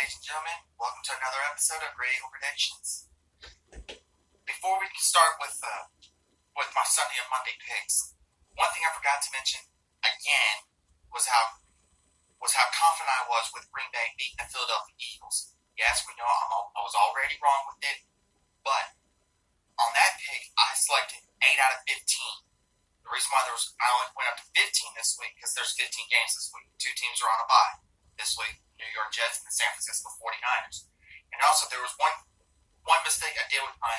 ladies and gentlemen. Welcome to another episode of Gray Eagle Predictions. Before we start with my Sunday and Monday picks, one thing I forgot to mention again was how confident I was with Green Bay beating the Philadelphia Eagles. Yes, we know I was already wrong with it, but on that pick, I selected 8 out of 15. The reason why I only went up to 15 this week because there's 15 games this week. 2 teams are on a bye this week: New York Jets and the San Francisco 49ers. And also, there was one mistake I did with my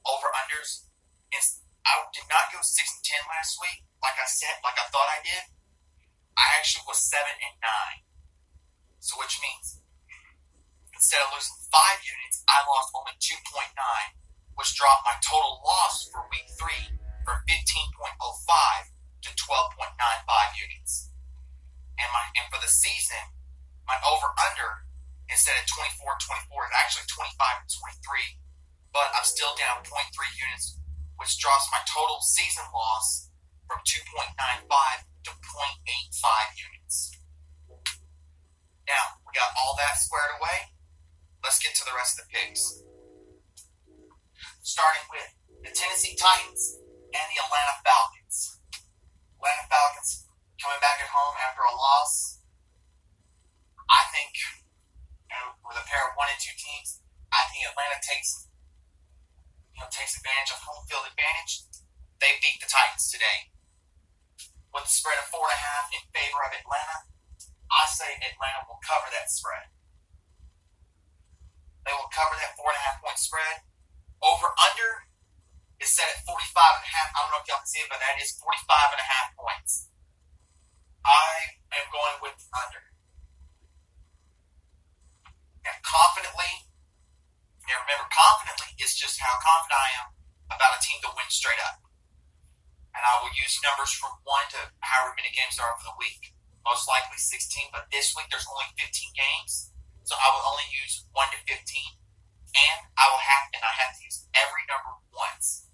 over-unders. I did not go 6 and 10 last week, like I thought I did. I actually was 7 and 9. So which means instead of losing 5 units, I lost only 2.9, which dropped my total loss for week 3 from 15.05 to 12.95 units. And for the season, my over-under, instead of 24-24, is actually 25-23. But I'm still down 0.3 units, which drops my total season loss from 2.95 to 0.85 units. Now, we got all that squared away. Let's get to the rest of the picks. Starting with the Tennessee Titans and the Atlanta Falcons. Atlanta Falcons coming back at home after a loss. I think, with a pair of 1 and 2 teams, I think Atlanta takes advantage of home field advantage. They beat the Titans today with a spread of 4.5 in favor of Atlanta. I say Atlanta will cover that spread. They will cover that 4.5 point spread. Over under is set at 45.5. I don't know if y'all can see it, but that is 45.5 points. I am going with under. Now, confidently, remember, confidently is just how confident I am about a team to win straight up. And I will use numbers from 1 to however many games there are for the week. Most likely 16, but this week there's only 15 games. So I will only use 1 to 15. And I have to use every number once.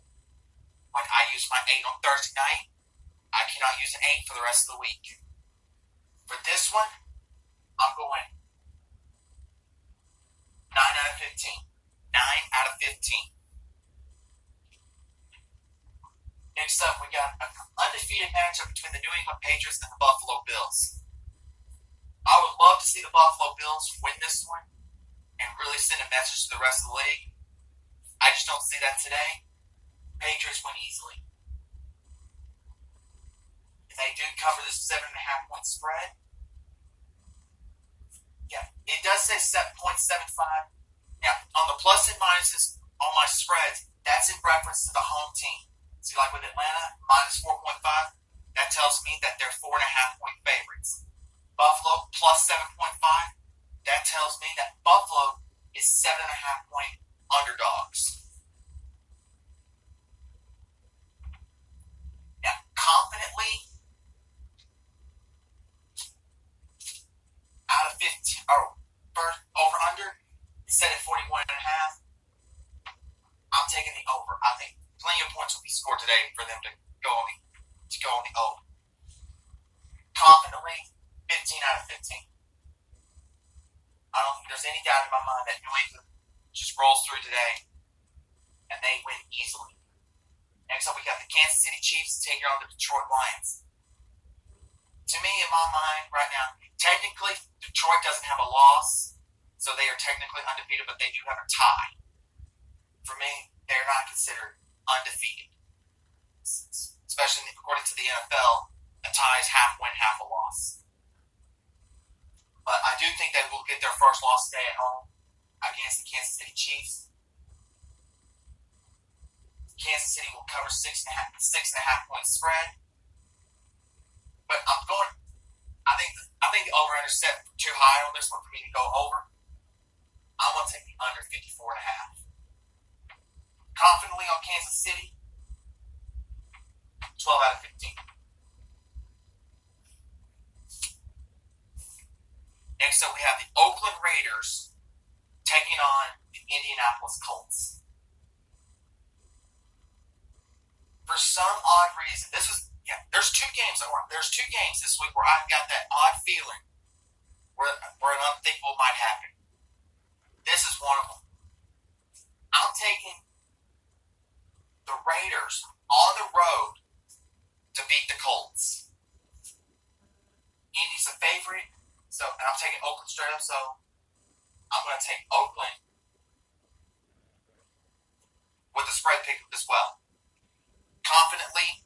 Like I used my 8 on Thursday night, I cannot use an 8 for the rest of the week. For this one, I'm going 9 out of 15. 9 out of 15. Next up, we got an undefeated matchup between the New England Patriots and the Buffalo Bills. I would love to see the Buffalo Bills win this one and really send a message to the rest of the league. I just don't see that today. Patriots win easily. If they do cover this 7.5 point spread, yeah, it does say 7.75. Now, on the plus and minuses on my spreads, that's in reference to the home team. See, like with Atlanta, minus 4.5, that tells me that they're 4.5 point favorites. Buffalo, plus 7.5, that tells me that Buffalo is 7.5 point underdogs. Now, confidently, out of 15, first over under, set at 41.5. I'm taking the over. I think plenty of points will be scored today for them to go on the over. Confidently, 15 out of 15. I don't think there's any doubt in my mind that New England just rolls through today and they win easily. Next up, we got the Kansas City Chiefs taking on the Detroit Lions. To me, in my mind right now, technically, Detroit doesn't have a loss, so they are technically undefeated, but they do have a tie. For me, they're not considered undefeated. Especially according to the NFL, a tie is half win, half a loss. But I do think they will get their first loss today at home against the Kansas City Chiefs. Kansas City will cover 6.5 point spread. But I think the over-under set too high on this one for me to go over. I'm going to take the under 54.5. Confidently on Kansas City, 12 out of 15. Next up, we have the Oakland Raiders taking on the Indianapolis Colts. For some odd reason, there's 2 games this week where I've got that odd feeling where an unthinkable might happen. So, and I'm taking Oakland straight up, so I'm going to take Oakland with the spread pick as well. Confidently,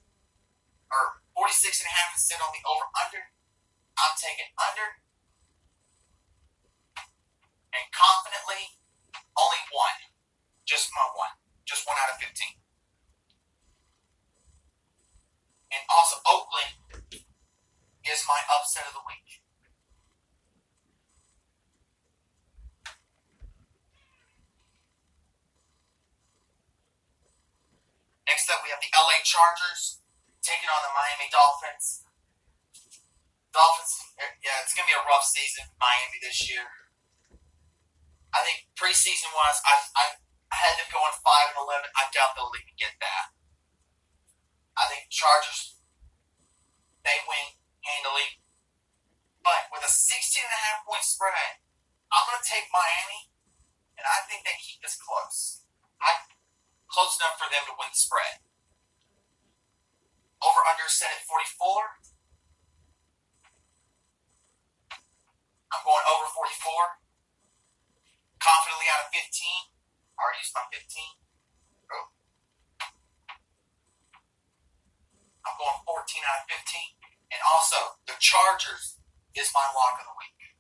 or 46.5 is set on the over-under. I'm taking under. And confidently, only one. Just my one. Just 1 out of 15. And also, Oakland is my upset of the week. Next up, we have the LA Chargers taking on the Miami Dolphins. Dolphins, yeah, it's going to be a rough season for Miami this year. I think preseason-wise, I had them going 5-11. I doubt they'll even get that. I think Chargers, they win handily. But with a 16.5-point spread, I'm going to take Miami, and I think they keep this close. Close enough for them to win the spread. Over-under set at 44. I'm going over 44. Confidently out of 15. I already used my 15. Oh. I'm going 14 out of 15. And also, the Chargers is my lock of the week.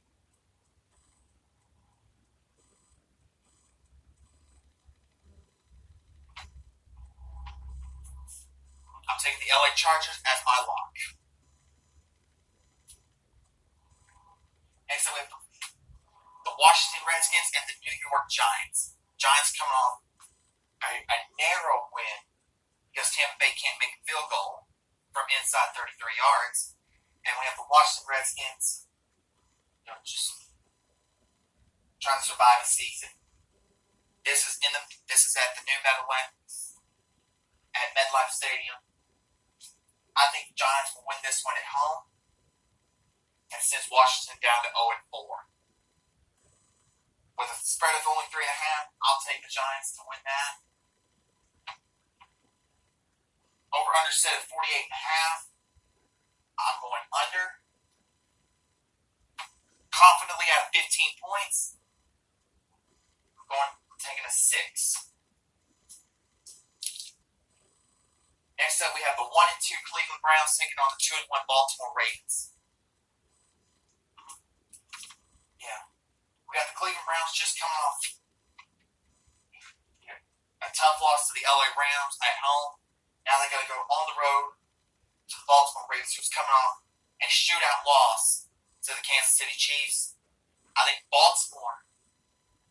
I'm taking the LA Chargers as my lock. Next up, we have the Washington Redskins and the New York Giants. Giants coming off a narrow win because Tampa Bay can't make a field goal from inside 33 yards. And we have the Washington Redskins, just trying to survive a season. This is at the new Meadowlands at MetLife Stadium. I think the Giants will win this one at home, and sends Washington down to 0-4. With a spread of only 3.5, I'll take the Giants to win that. Over-under set at 48.5. I'm going under. Confidently out of 15 points. I'm taking a 6. Next up, we have the 1-2 Cleveland Browns taking on the 2-1 Baltimore Ravens. Yeah. We got the Cleveland Browns just coming off a tough loss to the LA Rams at home. Now they got to go on the road to the Baltimore Ravens, who's coming off a shootout loss to the Kansas City Chiefs. I think Baltimore,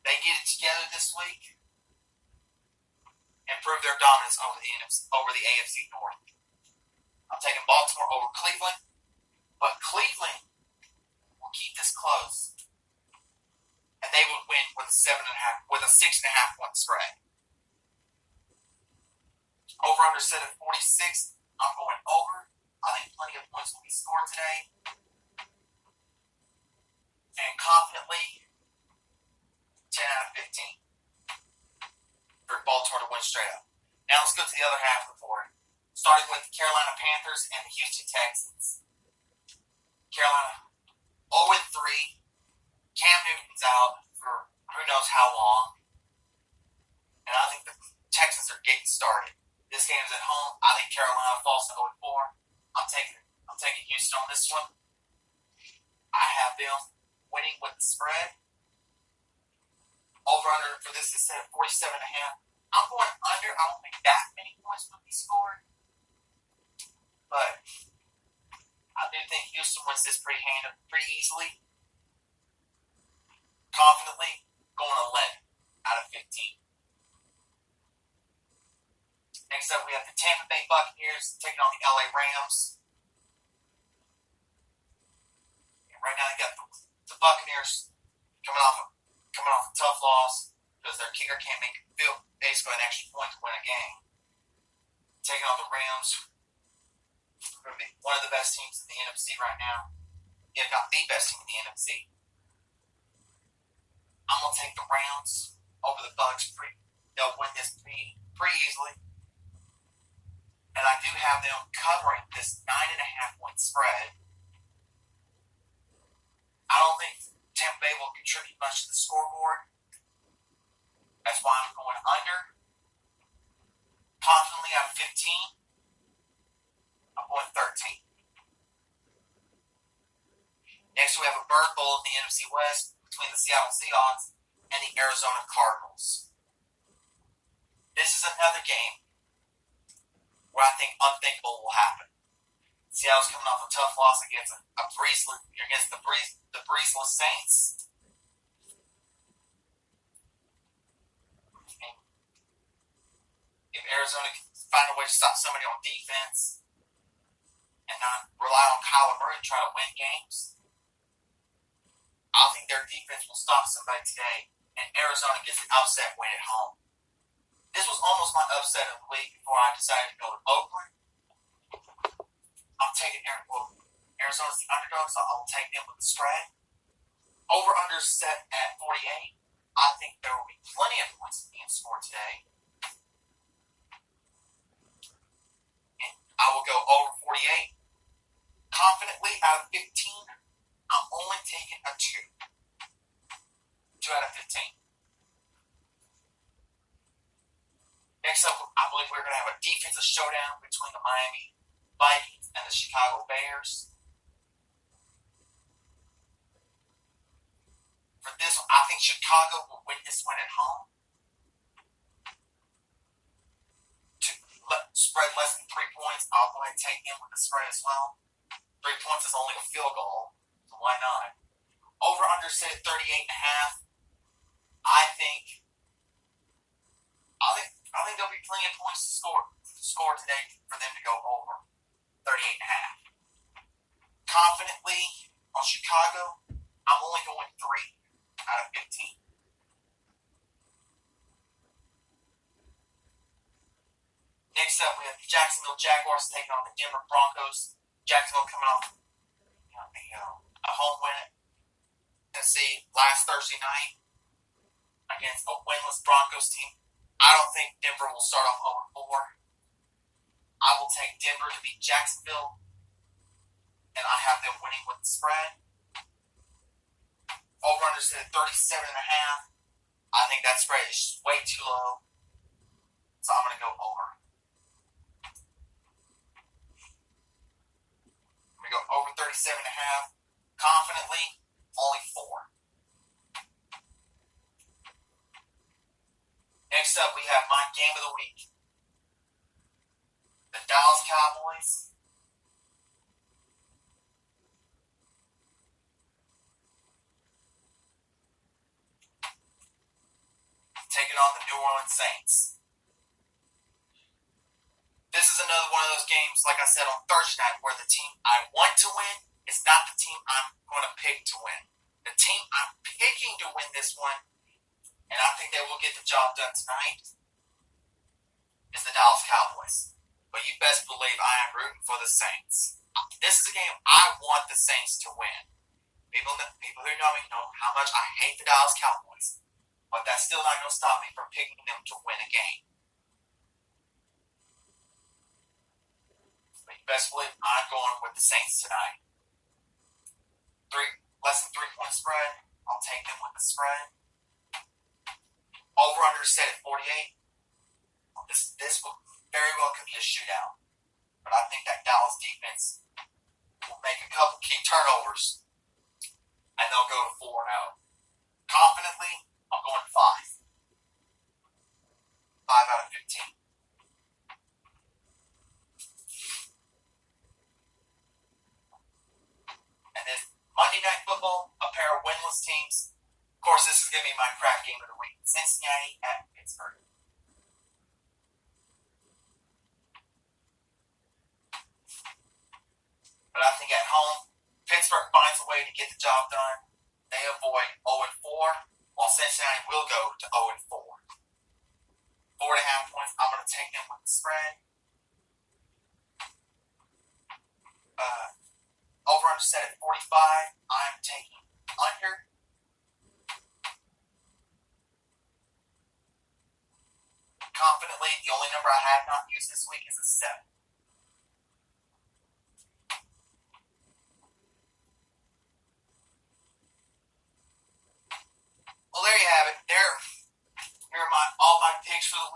they get it together this week and prove their dominance over the AFC North. I'm taking Baltimore over Cleveland, but Cleveland will keep this close, and they will win with a 6.5-point spread. Over-under set at 46. I'm going over. I think plenty of points will be scored today, and confidently 10 out of 15. For Baltimore to win straight up. Now let's go to the other half of the board. Starting with the Carolina Panthers and the Houston Texans. Carolina 0-3. Cam Newton's out for who knows how long. And I think the Texans are getting started. This game is at home. I think Carolina falls to 0-4. I'm taking Houston on this one. I have them winning with the spread. Over-under for this is set at 47.5. I'm going under. I don't think that many points will be scored. But I do think Houston wins this pretty easily. Confidently going 11 out of 15. Next up, we have the Tampa Bay Buccaneers taking on the LA Rams. And right now, they got the Buccaneers coming off a tough loss because their kicker can't make a field basically an extra point to win a game. Taking on the Rams, going to be one of the best teams in the NFC right now, if not the best team in the NFC. I'm going to take the Rams over the Bucs. They'll win this pretty easily. And I do have them covering this 9.5-point spread. I don't think contribute much to the scoreboard. That's why I'm going under. Confidently out of 15, I'm going 13. Next, we have a bird bowl in the NFC West between the Seattle Seahawks and the Arizona Cardinals. This is another game where I think unthinkable will happen. Seattle's coming off a tough loss against the breezeless Saints. And if Arizona can find a way to stop somebody on defense and not rely on Kyler Murray to try to win games, I think their defense will stop somebody today, and Arizona gets an upset win at home. This was almost my upset of the week before I decided to go to Oakland. I'm taking Arizona's the underdog, so I'll take them with the spread. Over-under set at 48. I think there will be plenty of points being scored today. And I will go over 48. Confidently, out of 15, I'm only taking a 2. 2 out of 15. Next up, I believe we're going to have a defensive showdown between the Miami Vikings and the Chicago Bears. For this one, I think Chicago will win this one at home. To spread less than 3 points, I'll go ahead and take them with the spread as well. 3 points is only a field goal, so why not? Over-under set at 38.5. I think there'll be plenty of points to score today for them to go over 38.5. Confidently on Chicago, I'm only going 3 out of 15. Next up, we have the Jacksonville Jaguars taking on the Denver Broncos. Jacksonville coming off a home win at Tennessee last Thursday night against a winless Broncos team. I don't think Denver will start off 0-4. I will take Denver to beat Jacksonville, and I have them winning with the spread. Over-under set at 37.5. I think that spread is way too low, so I'm going to go over. I'm going to go over 37.5. Confidently, only 4. Next up, we have my game of the week. The Dallas Cowboys taking on the New Orleans Saints. This is another one of those games, like I said on Thursday night, where the team I want to win is not the team I'm going to pick to win. The team I'm picking to win this one, and I think they will get the job done tonight, is the Dallas Cowboys. But you best believe I am rooting for the Saints. This is a game I want the Saints to win. People who know me know how much I hate the Dallas Cowboys. But that's still not going to stop me from picking them to win a game. But you best believe I'm going with the Saints tonight. Less than 3 point spread. I'll take them with the spread. Over-under set at 48. This will very well could be a shootout. But I think that Dallas defense will make a couple key turnovers, and they'll go to 4-0. Confidently, I'm going 5. 5 out of 15. And then Monday Night Football, a pair of winless teams. Of course, this is going to be my crack game of the week. Cincinnati at Pittsburgh. But I think at home, Pittsburgh finds a way to get the job done. They avoid 0-4, while Cincinnati will go to 0-4. 4.5 points. I'm going to take them with the spread. Over-under set at 45. I'm taking under. Confidently, the only number I have not used this week is a 7.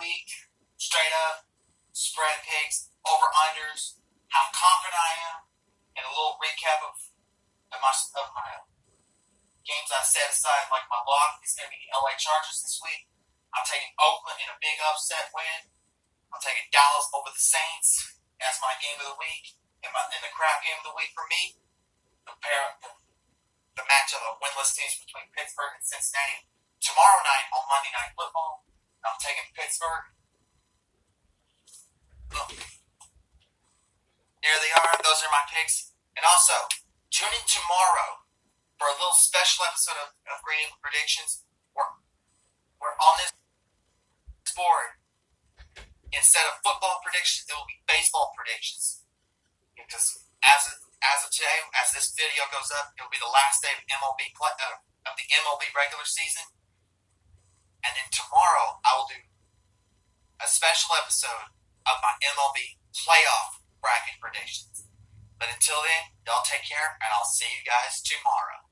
week, straight up, spread picks, over-unders, how confident I am, and a little recap of my games I set aside. Like my lock is going to be the LA Chargers this week. I'm taking Oakland in a big upset win. I'm taking Dallas over the Saints as my game of the week, and the crap game of the week for me. Compare the match of the winless teams between Pittsburgh and Cincinnati tomorrow night on Monday Night Football. I'm taking Pittsburgh. There they are. Those are my picks. And also, tune in tomorrow for a little special episode of Great Eagle Predictions. We're on this board. Instead of football predictions, it will be baseball predictions. Because as of today, as this video goes up, it will be the last day of the MLB regular season. And then tomorrow, I will do a special episode of my MLB playoff bracket predictions. But until then, y'all take care, and I'll see you guys tomorrow.